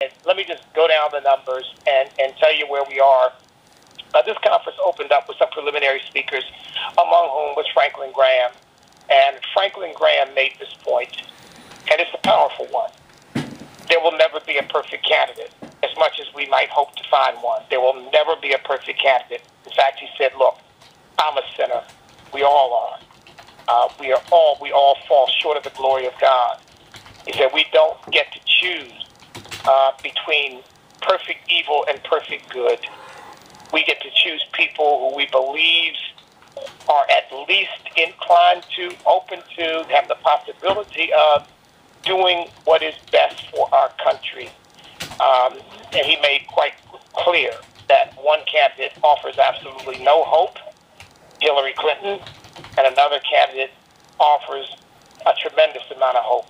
Let me just go down the numbers and tell you where we are. This conference opened up with some preliminary speakers, among whom was Franklin Graham. And Franklin Graham made this point, and it's a powerful one. There will never be a perfect candidate, as much as we might hope to find one. There will never be a perfect candidate. In fact, he said, look, I'm a sinner. We all are. We all fall short of the glory of God. He said we don't get to choose between perfect evil and perfect good. We get to choose people who we believe are at least inclined to, open to, have the possibility of doing what is best for our country. And he made quite clear that one candidate offers absolutely no hope, Hillary Clinton, and another candidate offers a tremendous amount of hope,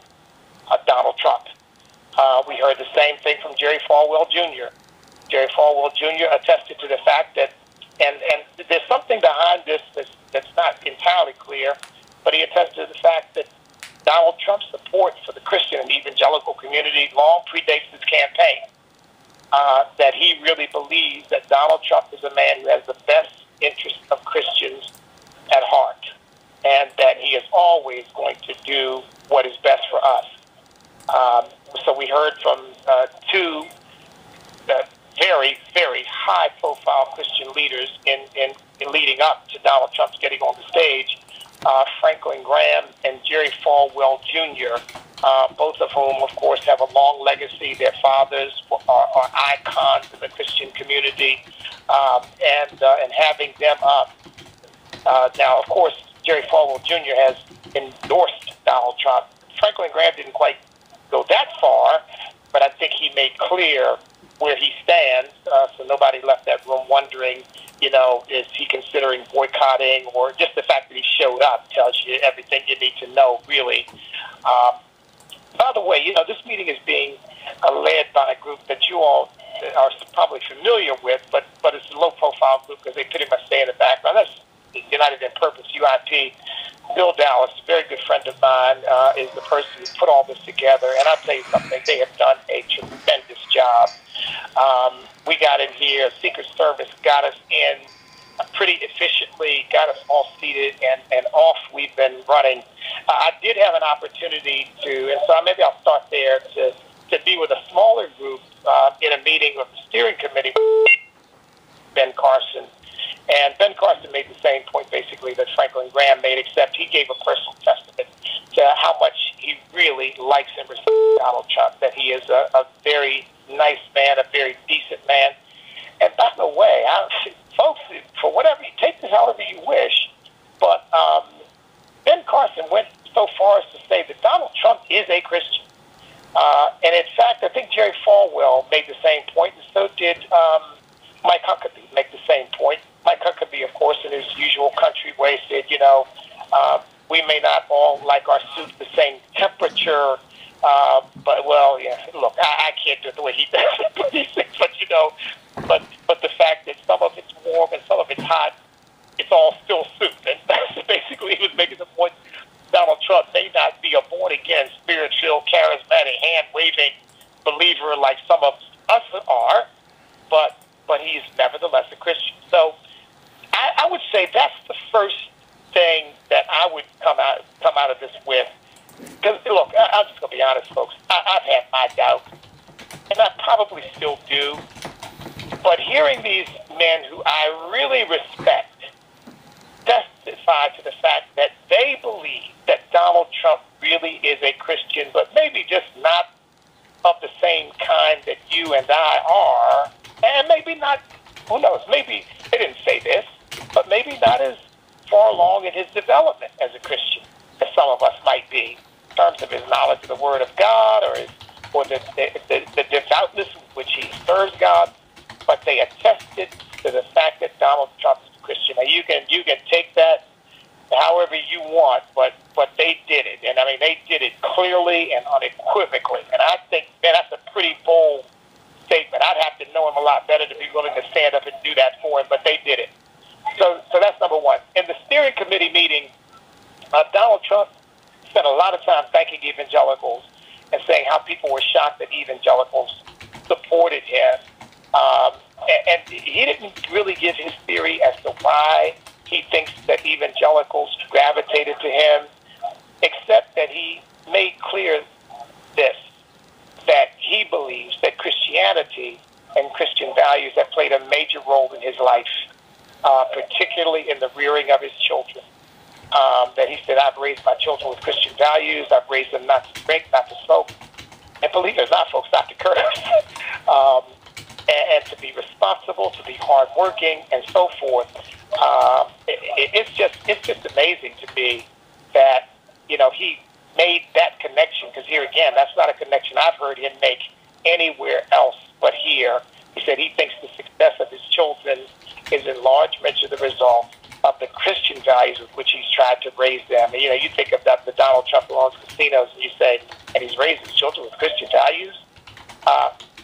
Donald Trump. We heard the same thing from Jerry Falwell Jr. Jerry Falwell Jr. attested to the fact that, and there's something behind this that's not entirely clear, but he attested to the fact that Donald Trump's support for the Christian and evangelical community long predates his campaign. That he really believes that Donald Trump is a man who has the best interest of Christians at heart, and that he is always going to do what is best for us. So we heard from two very, very high-profile Christian leaders in leading up to Donald Trump's getting on the stage, Franklin Graham and Jerry Falwell Jr., both of whom, of course, have a long legacy. Their fathers are icons in the Christian community, and having them up. Now, of course, Jerry Falwell Jr. has endorsed Donald Trump. Franklin Graham didn't quite go that far, but I think he made clear where he stands, so nobody left that room wondering, is he considering boycotting, or just the fact that he showed up tells you everything you need to know, really. By the way, this meeting is being led by a group that you all are probably familiar with, but it's a low-profile group because they pretty much stay in the background. That's United in Purpose, UIP. Bill Dallas, a very good friend of mine, is the person who put all this together. And I'll tell you something, they have done a tremendous job. We got in here, Secret Service got us in pretty efficiently, got us all seated, and off we've been running. I did have an opportunity to, and so maybe I'll start there, to be with a smaller group in a meeting of the steering committee, Ben Carson. And Ben Carson made the same point, basically, that Franklin Graham made, except he gave a personal testament to how much he really likes and respects Donald Trump, that he is a very nice man, a very decent man. And by the way, folks, for whatever, you take this however you wish, but Ben Carson went so far as to say that Donald Trump is a Christian. And in fact, I think Jerry Falwell made the same point, and so did Mike Huckabee make the same point. Mike Huckabee, of course, in his usual country way, said, we may not all like our soup the same temperature, but, well, yeah, look, I can't do it the way he does it, but the fact that some of it's warm and some of it's hot, it's all still soup. And that's basically, he was making the point, Donald Trump may not be a born-again, spirit-filled, charismatic, hand-waving believer like some of us are, but he's nevertheless a Christian. So I would say that's the first thing that I would come out of this with. Because, look, I'm just going to be honest, folks. I've had my doubts, and I probably still do. But hearing these men who I really respect testify to the fact that they believe that Donald Trump really is a Christian, but maybe just not of the same kind that you and I are, and maybe not, who knows, maybe, they didn't say this, but maybe not as far along in his development as a Christian as some of us might be, in terms of his knowledge of the Word of God, or the devoutness with which he serves God, but they attested to the fact that Donald Trump is a Christian. Now, you can take that however you want, but they did it. And, I mean, they did it clearly and unequivocally. And I think, man, that's a pretty bold statement. I'd have to know him a lot better to be willing to stand up and do that for him, but they did it. So that's number one. In the steering committee meeting, Donald Trump spent a lot of time thanking evangelicals and saying how people were shocked that evangelicals and he didn't really give his theory as to why he thinks that evangelicals gravitated to him, except that he made clear this, that he believes that Christianity and Christian values have played a major role in his life, particularly in the rearing of his children. That he said, I've raised my children with Christian values. I've raised them not to drink, not to smoke, and believe it or not, folks, not to curse, and to be responsible, to be hardworking, and so forth. It's just amazing to me that, you know, he made that connection, because here again, that's not a connection I've heard him make anywhere else but here. He said he thinks the success of his children is in large measure the result of the Christian values with which he's tried to raise them. And, you know, you think of the Donald Trump who owns casinos, and you say, and he's raised his children with Christian values.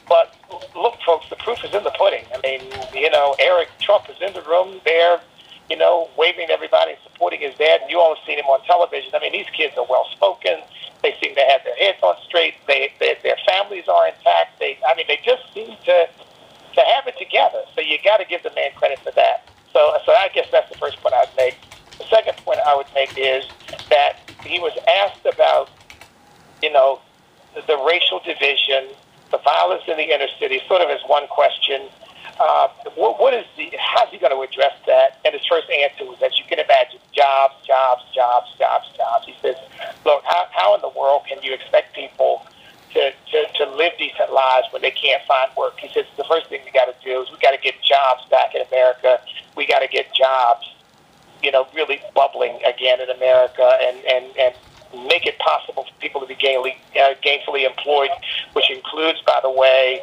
But look, folks, the proof is in the pudding. I mean, you know, Eric Trump is in the room there, you know, waving to everybody and supporting his dad. And you all have seen him on television. I mean, these kids are well-spoken. They seem to have their heads on straight. Their families are intact. They just seem to have it together. So you got to give the man credit for that. So I guess that's the first point I'd make. The second point I would make is that he was asked about, you know, the racial division, the violence in the inner city, sort of as one question. How's he going to address that? And his first answer was, as you can imagine, jobs, jobs, jobs, jobs, jobs. He says, look, how in the world can you expect people to live decent lives when they can't find work? He says the first thing we got to do is we got to get jobs back in America. We got to get jobs, you know, really bubbling again in America, and make it possible for people to be gainfully employed, which includes, by the way,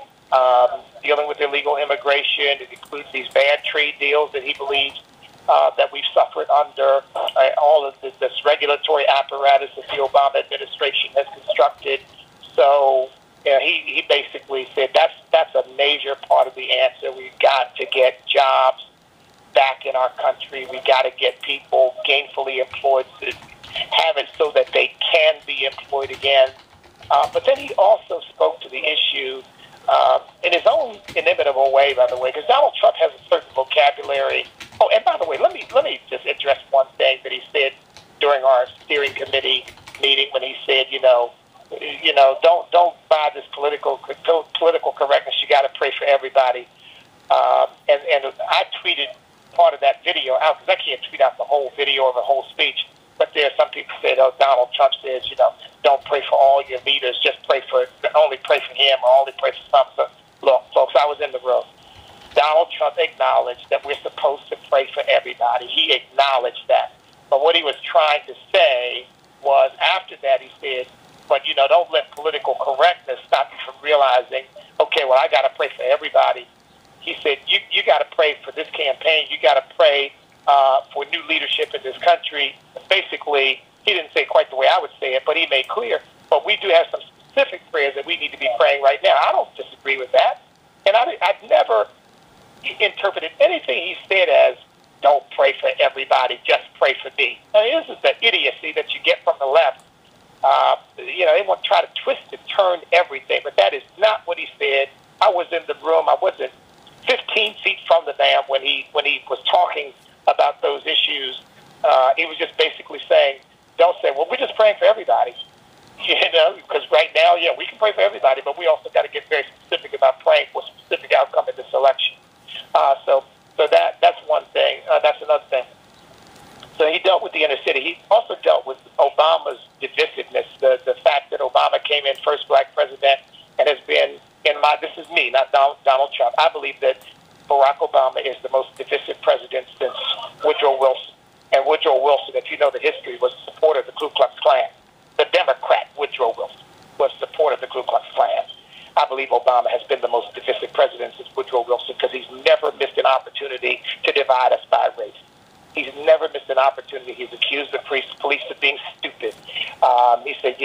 dealing with illegal immigration. It includes these bad trade deals that he believes that we've suffered under, all of this regulatory apparatus that the Obama administration has constructed. So he basically said that's a major part of the answer. We've got to get jobs back in our country. We got to get people gainfully employed to have it so that they can be employed again. But then he also spoke to the issue in his own inimitable way, by the way, because Donald Trump has a certain vocabulary. Oh, and by the way, let me just address one thing that he said during our steering committee meeting when he said, don't buy this political correctness. You got to pray for everybody. And I tweeted part of that video out, because I can't tweet out the whole video or the whole speech. But there are some people who said, Donald Trump says, don't pray for all your leaders, just only pray for him, or only pray for some. So, look, folks, I was in the room. Donald Trump acknowledged that we're supposed to pray for everybody. He acknowledged that. But what he was trying to say was, after that, he said, but, don't let political correctness stop you from realizing, okay, well, I got to pray for everybody. He said, you got to pray for this campaign. You got to pray for new leadership in this country. Basically, he didn't say quite the way I would say it, but he made clear, but we do have some specific prayers that we need to be praying right now. I don't disagree with that. And I've never interpreted anything he said as, don't pray for everybody, just pray for me. I mean, this is the idiocy that you get from the left. They want to try to twist and turn everything, but that is not what he said. I was in the room. I wasn't 15 feet from the man when he was talking about those issues. He was just basically saying, don't say, well, we're just praying for everybody. Because right now, we can pray for everybody, but we also got to get very specific about praying for a specific outcome in this election. So that's one thing. That's another thing. So he dealt with the inner city. He also dealt with Obama's divisiveness, the fact that Obama came in first black president and has been, this is me, not Donald Trump. I believe that Barack Obama is the most divisive president since Woodrow Wilson. And Woodrow Wilson, if you know the history, was a supporter of the Ku Klux Klan. The Democrat Woodrow Wilson was a supporter of the Ku Klux Klan. I believe Obama has been the most divisive president since Woodrow Wilson, because he's never missed an opportunity to divide us by race. He's never missed an opportunity. He's accused the police of being stupid. He said,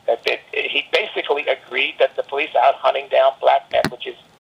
that he basically agreed that the police are out hunting down black men, which is